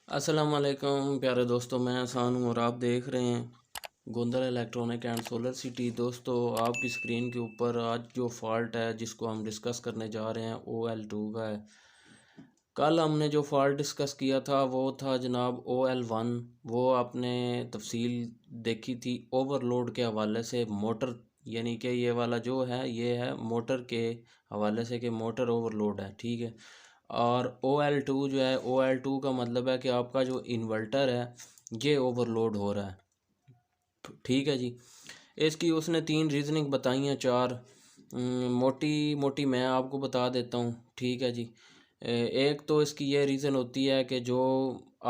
अस्सलाम वालेकुम प्यारे दोस्तों, मैं एहसान हूँ और आप देख रहे हैं Gondal electronic and solar city. दोस्तों, आपकी स्क्रीन के ऊपर आज जो फॉल्ट है जिसको हम डिस्कस करने जा रहे हैं OL2 का है। कल हमने जो फॉल्ट डिस्कस किया था वो था जनाब OL1। वो आपने तफसील देखी थी ओवरलोड के हवाले से। मोटर यानी कि ये वाला जो है ये है मोटर के हवाले से कि मोटर ओवरलोड है, ठीक है। और OL2 जो है, OL2 का मतलब है कि आपका जो इन्वर्टर है ये ओवरलोड हो रहा है, ठीक है जी। इसकी उसने तीन रीजनिंग बताई हैं, चार मोटी मोटी मैं आपको बता देता हूँ, ठीक है जी। एक तो इसकी ये रीज़न होती है कि जो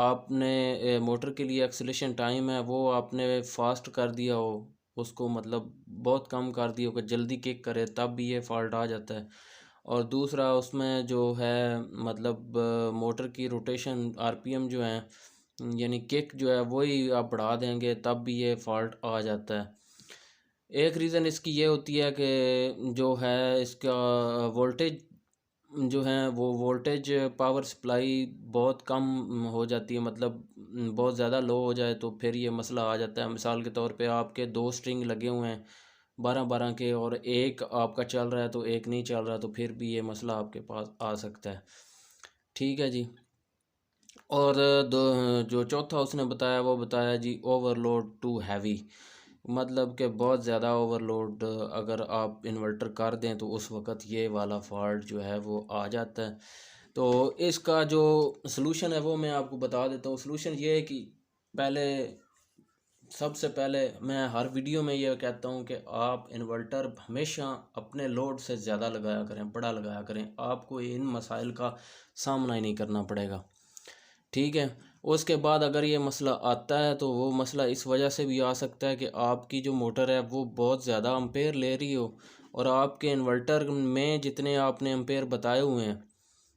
आपने मोटर के लिए एक्सीलेशन टाइम है वो आपने फास्ट कर दिया हो, उसको मतलब बहुत कम कर दिया हो कि जल्दी किक करे, तब भी ये फॉल्ट आ जाता है। और दूसरा उसमें जो है मतलब मोटर की रोटेशन RPM जो है यानी किक जो है वही आप बढ़ा देंगे तब भी ये फॉल्ट आ जाता है। एक रीज़न इसकी ये होती है कि जो है इसका वोल्टेज जो है वो वोल्टेज पावर सप्लाई बहुत कम हो जाती है, मतलब बहुत ज़्यादा लो हो जाए तो फिर ये मसला आ जाता है। मिसाल के तौर पे आपके दो स्ट्रिंग लगे हुए हैं 12-12 के और एक आपका चल रहा है तो एक नहीं चल रहा, तो फिर भी ये मसला आपके पास आ सकता है, ठीक है जी। और दो जो चौथा उसने बताया वो बताया जी ओवरलोड टू हैवी, मतलब कि बहुत ज़्यादा ओवरलोड अगर आप इन्वर्टर कर दें तो उस वक़्त ये वाला फॉल्ट जो है वो आ जाता है। तो इसका जो सलूशन है वो मैं आपको बता देता हूँ। सलूशन ये है कि पहले सबसे पहले मैं हर वीडियो में ये कहता हूँ कि आप इन्वर्टर हमेशा अपने लोड से ज़्यादा लगाया करें, बड़ा लगाया करें, आपको इन मसाइल का सामना ही नहीं करना पड़ेगा, ठीक है। उसके बाद अगर ये मसला आता है तो वो मसला इस वजह से भी आ सकता है कि आपकी जो मोटर है वो बहुत ज़्यादा एम्पेयर ले रही हो और आपके इन्वर्टर में जितने आपने एम्पेयर बताए हुए हैं,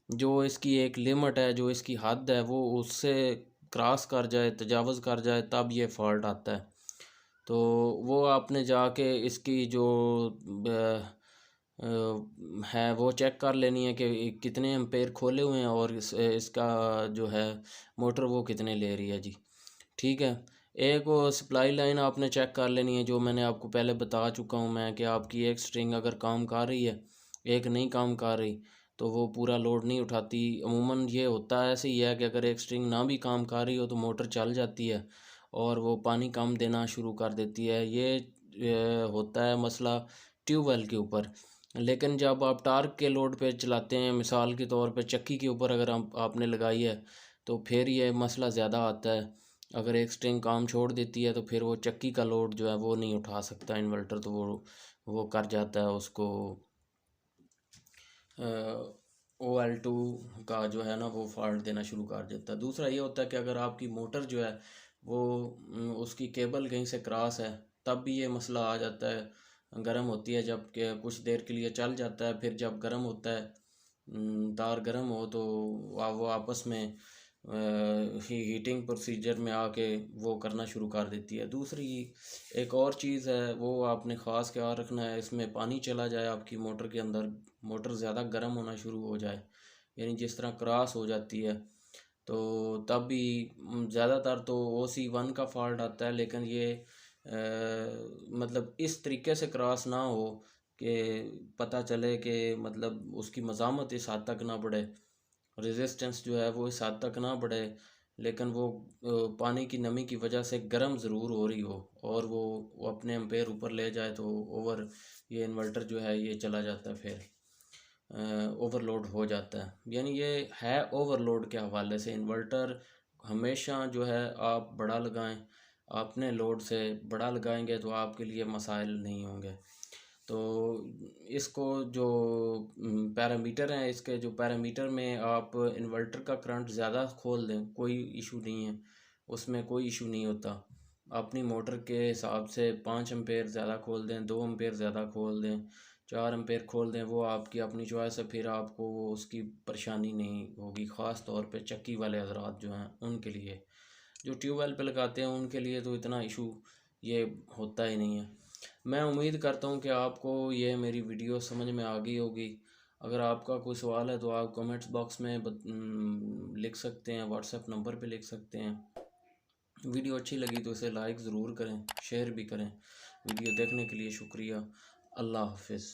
जो इसकी एक लिमिट है, जो इसकी हद है, वो उससे क्रॉस कर जाए, तजावज़ कर जाए, तब ये फॉल्ट आता है। तो वो आपने जाके इसकी जो है वो चेक कर लेनी है कि कितने एम्पेयर खोले हुए हैं और इसका जो है मोटर वो कितने ले रही है जी, ठीक है। एक वो सप्लाई लाइन आपने चेक कर लेनी है, जो मैंने आपको पहले बता चुका हूँ मैं कि आपकी एक स्ट्रिंग अगर काम कर रही है, एक नहीं काम कर रही, तो वो पूरा लोड नहीं उठाती। अमूमन ये होता है, ऐसे ही है कि अगर एक स्ट्रिंग ना भी काम कर रही हो तो मोटर चल जाती है और वो पानी कम देना शुरू कर देती है। ये होता है मसला ट्यूबवेल के ऊपर। लेकिन जब आप टार्क के लोड पे चलाते हैं, मिसाल के तौर पे चक्की के ऊपर अगर आपने लगाई है, तो फिर ये मसला ज़्यादा आता है। अगर एक स्ट्रिंग काम छोड़ देती है तो फिर वो चक्की का लोड जो है वो नहीं उठा सकता इन्वर्टर, तो वो कर जाता है उसको OL2 का जो है ना वो फॉल्ट देना शुरू कर देता है। दूसरा ये होता है कि अगर आपकी मोटर जो है वो उसकी केबल कहीं से क्रॉस है, तब भी ये मसला आ जाता है। गर्म होती है जब कि कुछ देर के लिए चल जाता है, फिर जब गर्म होता है तार गर्म हो तो वो आपस में हीटिंग प्रोसीजर में आके वो करना शुरू कर देती है। दूसरी एक और चीज़ है, वो आपने ख़ास ख्याल रखना है, इसमें पानी चला जाए आपकी मोटर के अंदर, मोटर ज़्यादा गर्म होना शुरू हो जाए, यानी जिस तरह क्रॉस हो जाती है, तो तब भी ज़्यादातर तो OC1 का फॉल्ट आता है। लेकिन ये मतलब इस तरीके से क्रॉस ना हो कि पता चले कि मतलब उसकी मज़ामत इस हद तक ना बढ़े, रेजिस्टेंस जो है वो इस हद तक ना बढ़े, लेकिन वो पानी की नमी की वजह से गर्म ज़रूर हो रही हो और वो अपने एम्पेयर ऊपर ले जाए तो ओवर ये इन्वर्टर जो है ये चला जाता है, फिर ओवरलोड हो जाता है। यानी ये है ओवरलोड के हवाले से इन्वर्टर हमेशा जो है आप बड़ा लगाएं, अपने लोड से बड़ा लगाएंगे तो आपके लिए मसाइल नहीं होंगे। तो इसको जो पैरामीटर हैं, इसके जो पैरामीटर में आप इन्वर्टर का करंट ज़्यादा खोल दें कोई इशू नहीं है, उसमें कोई इशू नहीं होता। अपनी मोटर के हिसाब से 5 एम्पेयर ज़्यादा खोल दें, 2 एम्पेयर ज़्यादा खोल दें, 4 एम्पेयर खोल दें, वो आपकी अपनी चॉइस है, फिर आपको वो उसकी परेशानी नहीं होगी। ख़ास तौर पे चक्की वाले हजरात जो हैं उनके लिए, जो ट्यूबवेल पे लगाते हैं उनके लिए तो इतना इशू ये होता ही नहीं है। मैं उम्मीद करता हूँ कि आपको ये मेरी वीडियो समझ में आ गई होगी अगर आपका कोई सवाल है तो आप कमेंट्स बॉक्स में लिख सकते हैं, व्हाट्सएप नंबर पे लिख सकते हैं। वीडियो अच्छी लगी तो इसे लाइक ज़रूर करें, शेयर भी करें। वीडियो देखने के लिए शुक्रिया। अल्लाह हाफिज़।